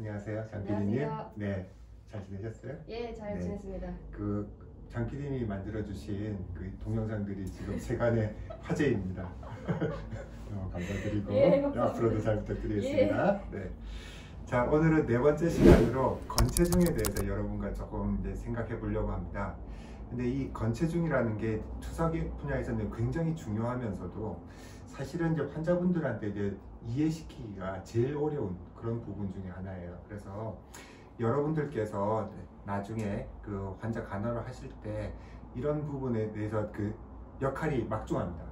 안녕하세요, 장 PD님. 네, 잘 지내셨어요? 예, 잘 지냈습니다. 장 PD님이 만들어주신 그 동영상들이 지금 세간의 화제입니다. 감사드리고 예, 감사합니다. 앞으로도 잘 부탁드리겠습니다. 네. 자, 오늘은 네 번째 시간으로 건체중에 대해서 여러분과 조금 이제 생각해 보려고 합니다. 근데 이 건체중이라는 게 투석의 분야에서는 굉장히 중요하면서도 사실은 이제 환자분들한테 이제 이해시키기가 제일 어려운 그런 부분 중에 하나예요. 그래서 여러분들께서 나중에 그 환자 간호를 하실 때 이런 부분에 대해서 그 역할이 막중합니다.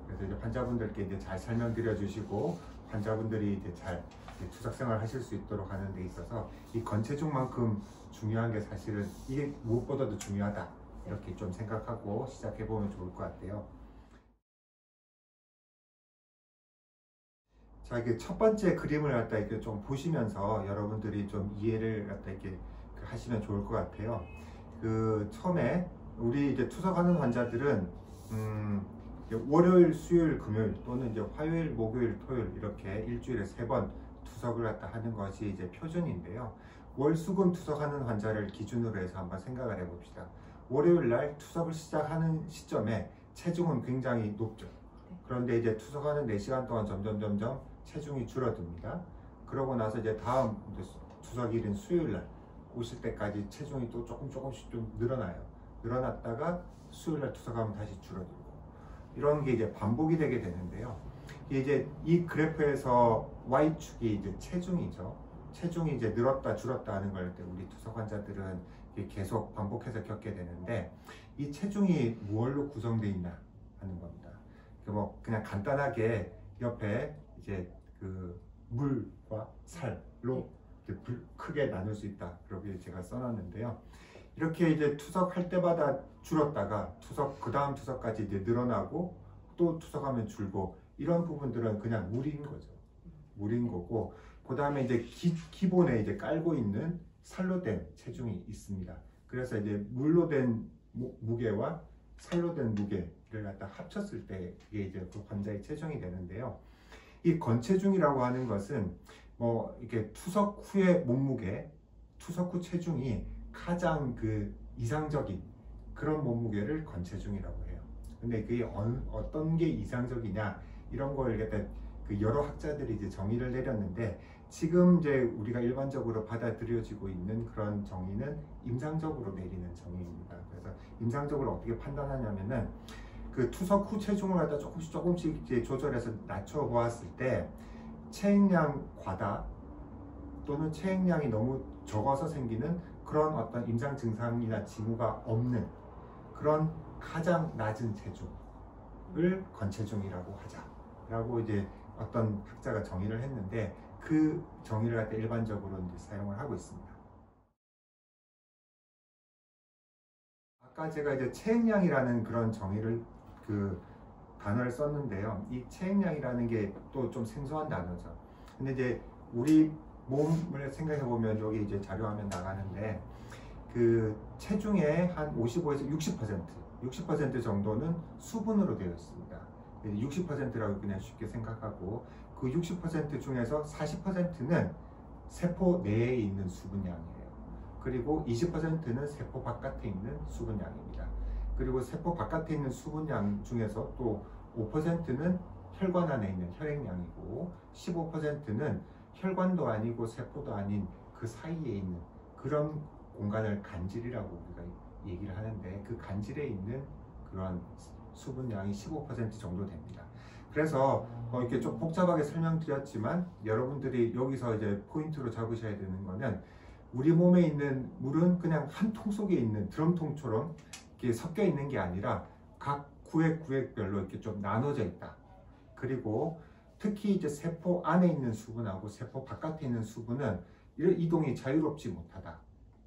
그래서 이제 환자분들께 이제 잘 설명드려 주시고 환자분들이 이제 잘 투석 생활을 하실 수 있도록 하는 데 있어서 이 건체중만큼 중요한 게 사실은 이게 무엇보다도 중요하다, 이렇게 좀 생각하고 시작해 보면 좋을 것 같아요. 자, 이게 첫 번째 그림을 갖다 이렇게 좀 보시면서 여러분들이 좀 이해를 갖다 이렇게 하시면 좋을 것 같아요. 처음에 우리 이제 투석하는 환자들은 월요일, 수요일, 금요일 또는 이제 화요일, 목요일, 토요일 이렇게 일주일에 3번 투석을 갖다 하는 것이 이제 표준인데요. 월, 수, 금 투석하는 환자를 기준으로 해서 한번 생각을 해봅시다. 월요일 날 투석을 시작하는 시점에 체중은 굉장히 높죠. 그런데 이제 투석하는 4시간 동안 점점 체중이 줄어듭니다. 그러고 나서 이제 다음 투석일인 수요일 날 오실 때까지 체중이 또 조금씩 좀 늘어나요. 늘어났다가 수요일 날 투석하면 다시 줄어들고, 이런 게 이제 반복이 되게 되는데요. 이제 이 그래프에서 Y축이 이제 체중이죠. 체중이 이제 늘었다 줄었다 하는 걸 우리 투석 환자들은 계속 반복해서 겪게 되는데, 이 체중이 무엇로 구성되어 있나 하는 겁니다. 그냥 간단하게 옆에 이제 물과 살로 크게 나눌 수 있다, 그렇게 제가 써놨는데요. 이렇게 이제 투석할 때마다 줄었다가 그 다음 투석까지 이제 늘어나고 또 투석하면 줄고, 이런 부분들은 그냥 물인 거죠. 물인 거고, 그 다음에 이제 기본에 이제 깔고 있는 살로 된 체중이 있습니다. 그래서 이제 물로 된 무게와 살로 된 무게를 갖다 합쳤을 때 이게 이제 그 환자의 체중이 되는데요. 이 건체중이라고 하는 것은 이렇게 투석 후의 몸무게, 투석 후 체중이 가장 이상적인 그런 몸무게를 건체중이라고 해요. 근데 그게 어떤 게 이상적이냐, 이런 걸 갖다 여러 학자들이 이제 정의를 내렸는데, 지금 이제 우리가 일반적으로 받아들여지고 있는 그런 정의는 임상적으로 내리는 정의입니다. 그래서 임상적으로 어떻게 판단하냐면은 투석 후 체중을 갖다 조금씩 이제 조절해서 낮춰 보았을 때 체액량 과다 또는 체액량이 너무 적어서 생기는 그런 어떤 임상 증상이나 징후가 없는 그런 가장 낮은 체중을 건체중이라고 하자라고 이제 어떤 학자가 정의를 했는데, 그 정의를 갖다 일반적으로 이제 사용을 하고 있습니다. 아까 제가 이제 체액량이라는 그런 정의를 단어를 썼는데요. 이 체액량이라는 게 또 좀 생소한 단어죠. 근데 이제 우리 몸을 생각해 보면 여기 이제 자료화면 나가는데 체중의 한 55에서 60% 정도는 수분으로 되어 있습니다. 60%라고 그냥 쉽게 생각하고, 그 60% 중에서 40%는 세포 내에 있는 수분량이에요. 그리고 20%는 세포 바깥에 있는 수분량입니다. 그리고 세포 바깥에 있는 수분량 중에서 또 5%는 혈관 안에 있는 혈액량이고, 15%는 혈관도 아니고 세포도 아닌 그 사이에 있는 그런 공간을 간질이라고 우리가 얘기를 하는데, 그 간질에 있는 그런 수분량이 15% 정도 됩니다. 그래서 이렇게 좀 복잡하게 설명드렸지만, 여러분들이 여기서 이제 포인트로 잡으셔야 되는 거는, 우리 몸에 있는 물은 그냥 한 통 속에 있는 드럼통처럼 이렇게 섞여 있는 게 아니라 각 구획별로 이렇게 좀 나눠져 있다. 그리고 특히 이제 세포 안에 있는 수분하고 세포 바깥에 있는 수분은 이동이 자유롭지 못하다.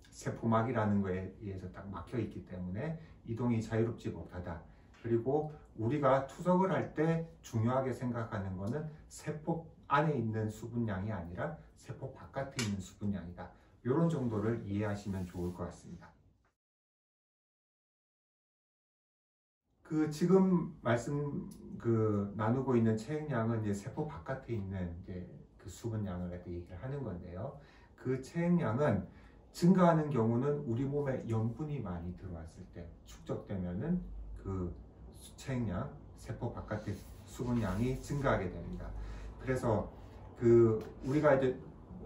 세포막이라는 거에 의해서 딱 막혀 있기 때문에 이동이 자유롭지 못하다. 그리고 우리가 투석을 할 때 중요하게 생각하는 거는 세포 안에 있는 수분량이 아니라 세포 바깥에 있는 수분량이다. 이런 정도를 이해하시면 좋을 것 같습니다. 지금 나누고 있는 체액량은 이제 세포 바깥에 있는 이제 수분량을 얘기를 하는 건데요. 그 체액량은 증가하는 경우는 우리 몸에 염분이 많이 들어왔을 때 축적되면은 그 체액량, 세포 바깥의 수분량이 증가하게 됩니다. 그래서 그 우리가 이제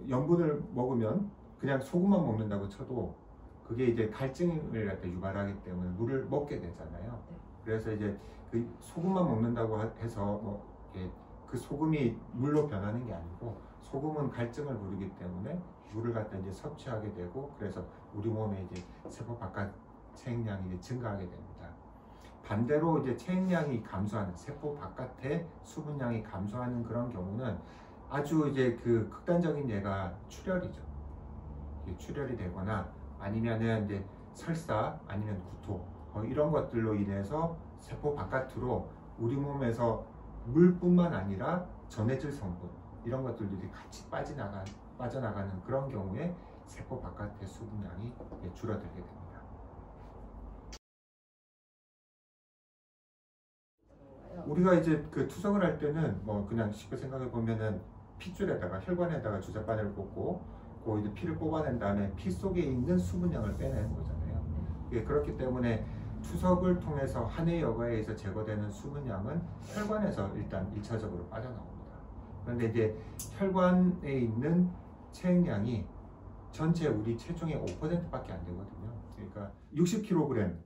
염분을 먹으면 그냥 소금만 먹는다고 쳐도 그게 이제 갈증을 갖다 유발하기 때문에 물을 먹게 되잖아요. 그래서 이제 그 소금만 먹는다고 해서 뭐 그 소금이 물로 변하는 게 아니고 소금은 갈증을 부르기 때문에 물을 갖다 이제 섭취하게 되고 그래서 우리 몸에 이제 세포 바깥 체액량이 이제 증가하게 됩니다. 반대로 이제 체액량이 감소하는 세포 바깥의 수분량이 감소하는 그런 경우는 아주 이제 그 극단적인 예가 출혈이죠. 출혈이 되거나 아니면은 이제 설사 아니면 구토 이런 것들로 인해서 세포 바깥으로 우리 몸에서 물뿐만 아니라 전해질 성분 이런 것들이 같이 빠져나가는 그런 경우에 세포 바깥의 수분량이 줄어들게 됩니다. 우리가 이제 그 투석을 할 때는 뭐 그냥 쉽게 생각해 보면은 핏줄에다가 혈관에다가 주사바늘을 꽂고 그 이제 피를 뽑아낸 다음에 피 속에 있는 수분량을 빼내는 거잖아요. 그렇기 때문에 투석을 통해서 한해 여과에서 제거되는 수분량은 혈관에서 일단 1차적으로 빠져나옵니다. 그런데 이제 혈관에 있는 체액량이 전체 우리 체중의 5%밖에 안 되거든요. 그러니까 60kg,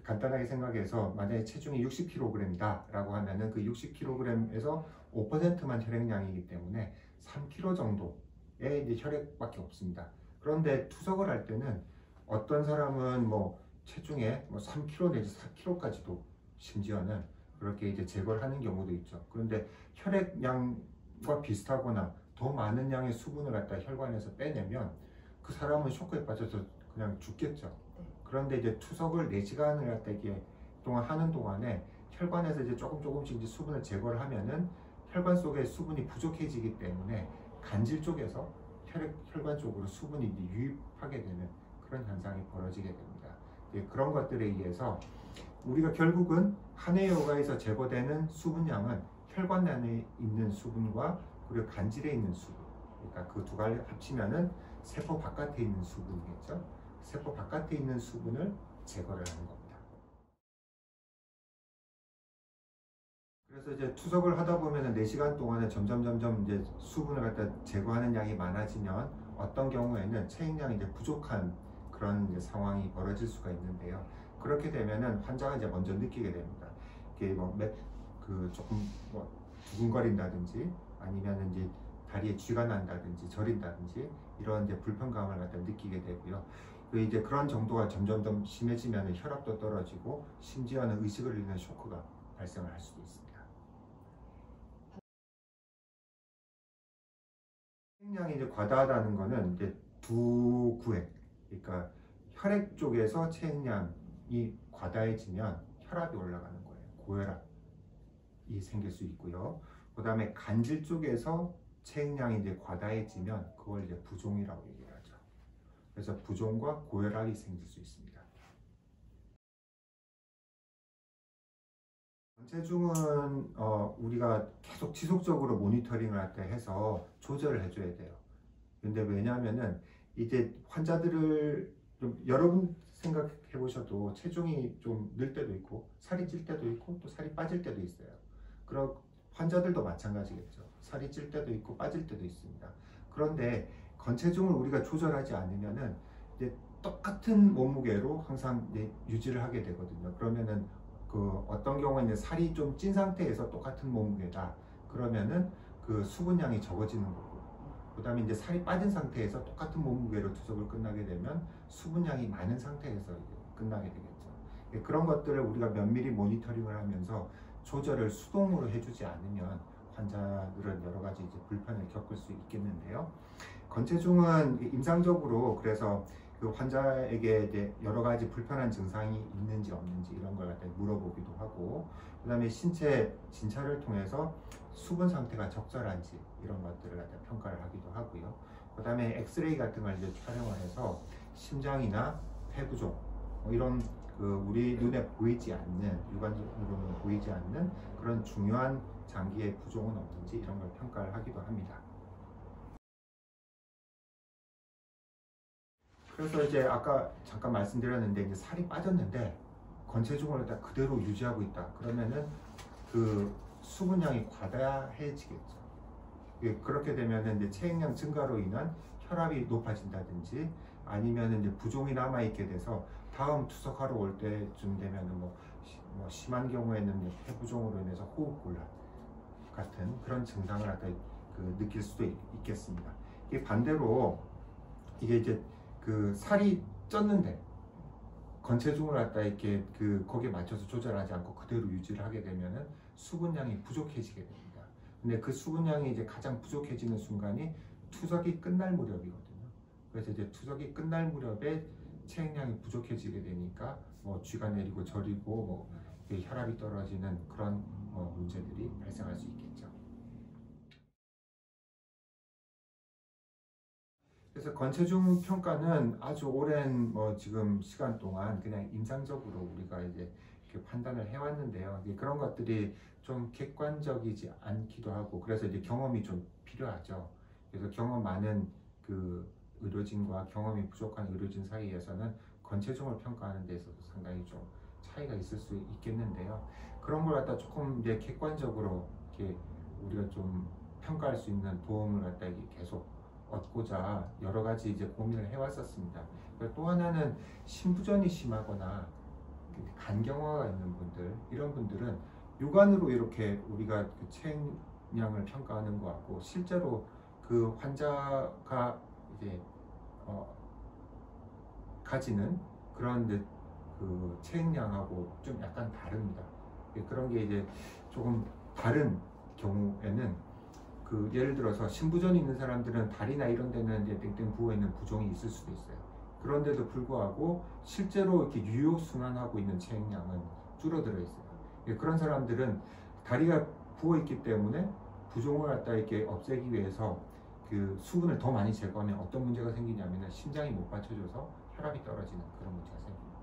간단하게 생각해서 만약에 체중이 60kg이다 라고 하면은 그 60kg에서 5%만 혈액량이기 때문에 3kg 정도의 이제 혈액밖에 없습니다. 그런데 투석을 할 때는 어떤 사람은 뭐 체중에 뭐 3kg 내지 4kg까지도 심지어는 그렇게 이제 제거를 하는 경우도 있죠. 그런데 혈액량과 비슷하거나 더 많은 양의 수분을 갖다 혈관에서 빼내면 그 사람은 쇼크에 빠져서 그냥 죽겠죠. 그런데 이제 투석을 4시간을 갖다 이게 동안 하는 동안에 혈관에서 이제 조금씩 이제 수분을 제거를 하면은 혈관 속에 수분이 부족해지기 때문에 간질 쪽에서 혈관 쪽으로 수분이 이제 유입하게 되는 그런 현상이 벌어지게 됩니다. 그런 것들에 의해서 우리가 결국은 한해 여과에서 제거되는 수분량은 혈관 안에 있는 수분과 그리고 간질에 있는 수분, 그러니까 그 두 가지 합치면은 세포 바깥에 있는 수분이겠죠. 세포 바깥에 있는 수분을 제거를 하는 겁니다. 그래서 이제 투석을 하다 보면은 4시간 동안에 점점 이제 수분을 갖다 제거하는 양이 많아지면 어떤 경우에는 체액량이 이제 부족한 그런 이제 상황이 벌어질 수가 있는데요. 그렇게 되면은 환자가 이제 먼저 느끼게 됩니다. 이게 뭐 조금 뭐 두근거린다든지 아니면 이제 다리에 쥐가 난다든지 저린다든지 이런 이제 불편감을 갖다 느끼게 되고요. 이제 그런 정도가 점점 심해지면 혈압도 떨어지고 심지어는 의식을 잃는 쇼크가 발생을 할 수도 있습니다. 체액량이 이제 과다하다는 거는 이제 두 구획, 그러니까 혈액 쪽에서 체액량이 과다해지면 혈압이 올라가는 거예요. 고혈압이 생길 수 있고요. 그 다음에 간질 쪽에서 체액량이 이제 과다해지면 그걸 이제 부종이라고 얘기를 하죠. 그래서 부종과 고혈압이 생길 수 있습니다. 체중은 우리가 계속 지속적으로 모니터링을 할 때 해서 조절을 해줘야 돼요. 근데 왜냐하면은 이제 환자들을 좀 여러분 생각해 보셔도 체중이 좀 늘 때도 있고 살이 찔 때도 있고 또 살이 빠질 때도 있어요. 그럼 환자들도 마찬가지겠죠. 살이 찔 때도 있고 빠질 때도 있습니다. 그런데 건체중을 우리가 조절하지 않으면은 이제 똑같은 몸무게로 항상 유지를 하게 되거든요. 그러면은 그 어떤 경우에는 살이 좀 찐 상태에서 똑같은 몸무게다. 그러면은 그 수분량이 적어지는 거고, 그 다음에 이제 살이 빠진 상태에서 똑같은 몸무게로 투석을 끝나게 되면 수분량이 많은 상태에서 이제 끝나게 되겠죠. 그런 것들을 우리가 면밀히 모니터링을 하면서 조절을 수동으로 해주지 않으면 환자들은 여러 가지 이제 불편을 겪을 수 있겠는데요. 건체중은 임상적으로 그래서 그 환자에게 이제 여러 가지 불편한 증상이 있는지 없는지 이런 걸 갖다 물어보기도 하고, 그 다음에 신체 진찰을 통해서 수분 상태가 적절한지 이런 것들을 갖다 평가를 하기도 하고요. 그 다음에 엑스레이 같은 걸 이제 촬영을 해서 심장이나 폐부종 이런 그 우리 눈에 보이지 않는, 육안으로는 보이지 않는 그런 중요한 장기의 부종은 없는지 이런 걸 평가를 하기도 합니다. 그래서 이제 아까 잠깐 말씀드렸는데 이제 살이 빠졌는데 건체중을 다 그대로 유지하고 있다. 그러면은 그 수분량이 과다해지겠죠. 그렇게 되면은 이제 체액량 증가로 인한 혈압이 높아진다든지 아니면은 이제 부종이 남아 있게 돼서 다음 투석하러 올 때쯤 되면은 뭐 심한 경우에는 폐부종으로 인해서 호흡곤란 같은 그런 증상을 갖다 느낄 수도 있겠습니다. 이게 반대로 이게 이제 그 살이 쪘는데 건체중을 갖다 이렇게 거기에 맞춰서 조절하지 않고 그대로 유지를 하게 되면은 수분량이 부족해지게 됩니다. 근데 그 수분량이 이제 가장 부족해지는 순간이 투석이 끝날 무렵이거든요. 그래서 이제 투석이 끝날 무렵에 체액량이 부족해지게 되니까 뭐 쥐가 내리고 저리고 뭐 혈압이 떨어지는 그런 문제들이 발생할 수 있겠죠. 그래서 건체중 평가는 아주 오랜 지금 시간 동안 그냥 임상적으로 우리가 이제 이렇게 판단을 해왔는데요. 그런 것들이 좀 객관적이지 않기도 하고 그래서 이제 경험이 좀 필요하죠. 그래서 경험 많은 그 의료진과 경험이 부족한 의료진 사이에서는 건체중을 평가하는 데 있어서 상당히 좀 차이가 있을 수 있겠는데요. 그런 걸 갖다 조금 이제 객관적으로 이렇게 우리가 좀 평가할 수 있는 도움을 갖다 계속 얻고자 여러 가지 이제 고민을 해왔었습니다. 또 하나는 신부전이 심하거나 간경화가 있는 분들, 이런 분들은 육안으로 이렇게 우리가 그 체액량을 평가하는 것 같고 실제로 그 환자가 이제 가지는 그런 그 체액량하고 좀 약간 다릅니다. 그런 게 이제 조금 다른 경우에는 예를 들어서 신부전이 있는 사람들은 다리나 이런 데는 이제 땡땡 부어 있는 부종이 있을 수도 있어요. 그런데도 불구하고 실제로 이렇게 유효 순환하고 있는 체액량은 줄어들어 있어요. 그런 사람들은 다리가 부어 있기 때문에 부종을 갖다 이렇게 없애기 위해서 그 수분을 더 많이 제거하면 어떤 문제가 생기냐면은 심장이 못 받쳐줘서 혈압이 떨어지는 그런 문제가 생깁니다.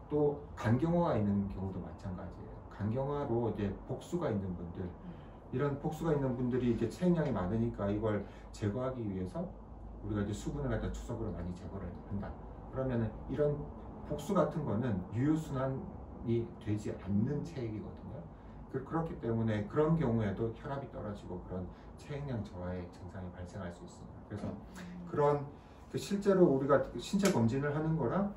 또 간경화가 있는 경우도 마찬가지예요. 간경화로 이제 복수가 있는 분들, 이런 복수가 있는 분들이 이제 체액량이 많으니까 이걸 제거하기 위해서 우리가 이제 수분을 갖다 투석으로 많이 제거를 한다. 그러면은 이런 복수 같은 거는 유효순환이 되지 않는 체액이거든요. 그렇기 때문에 그런 경우에도 혈압이 떨어지고 그런 체액량 저하의 증상이 발생할 수 있습니다. 그래서 그런 실제로 우리가 신체 검진을 하는 거랑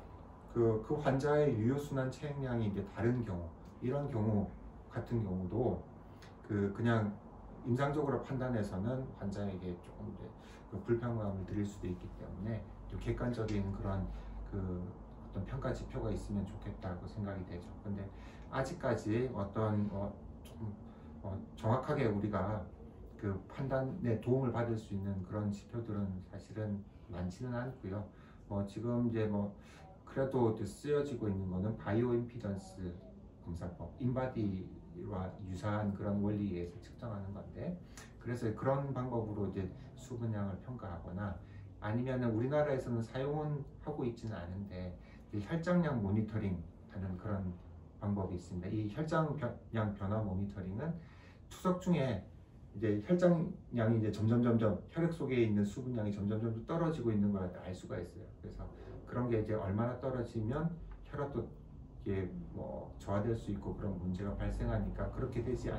그 환자의 유효순환 체액량이 이제 다른 경우, 이런 경우 같은 경우도 그냥 임상적으로 판단해서는 환자에게 조금 이제 불편감을 드릴 수도 있기 때문에 좀 객관적인 그런 어떤 평가 지표가 있으면 좋겠다고 생각이 되죠. 근데 아직까지 어떤 좀 정확하게 우리가 그 판단에 도움을 받을 수 있는 그런 지표들은 사실은 많지는 않고요. 지금 이제 그래도 쓰여지고 있는 거는 바이오 임피던스 검사법, 인바디와 유사한 그런 원리에서 측정하는 건데, 그래서 그런 방법으로 이제 수분량을 평가하거나 아니면은 우리나라에서는 사용은 하고 있지는 않은데 혈장량 모니터링 하는 그런 방법이 있습니다. 이 혈장량 변화 모니터링은 투석 중에 이제 혈장량이 이제 점점 혈액 속에 있는 수분량이 점점 떨어지고 있는 걸 알 수가 있어요. 그래서 그런 게 이제 얼마나 떨어지면 혈압도 이게 저하될 수 있고 그런 문제가 발생하니까 그렇게 되지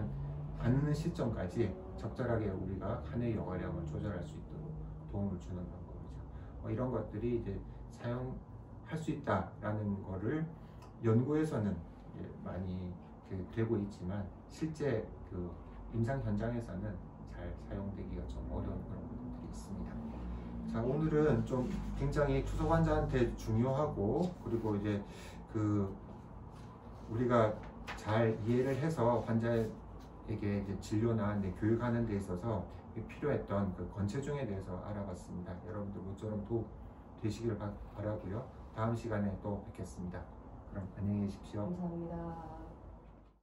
않는 시점까지 적절하게 우리가 간의 여과량을 조절할 수 있도록 도움을 주는 방법이죠. 이런 것들이 이제 사용할 수 있다라는 거를 연구에서는 많이 되고 있지만 실제 임상 현장에서는 잘 사용되기가 좀 어려운 그런 부분들이 있습니다. 자, 오늘은 좀 굉장히 투석 환자한테 중요하고 그리고 이제 우리가 잘 이해를 해서 환자에게 이제 진료나 교육하는 데 있어서 필요했던 건체중에 대해서 알아봤습니다. 여러분들 모쪼록 도움 되시길 바라고요. 다음 시간에 또 뵙겠습니다. 그럼 안녕히 계십시오. 감사합니다.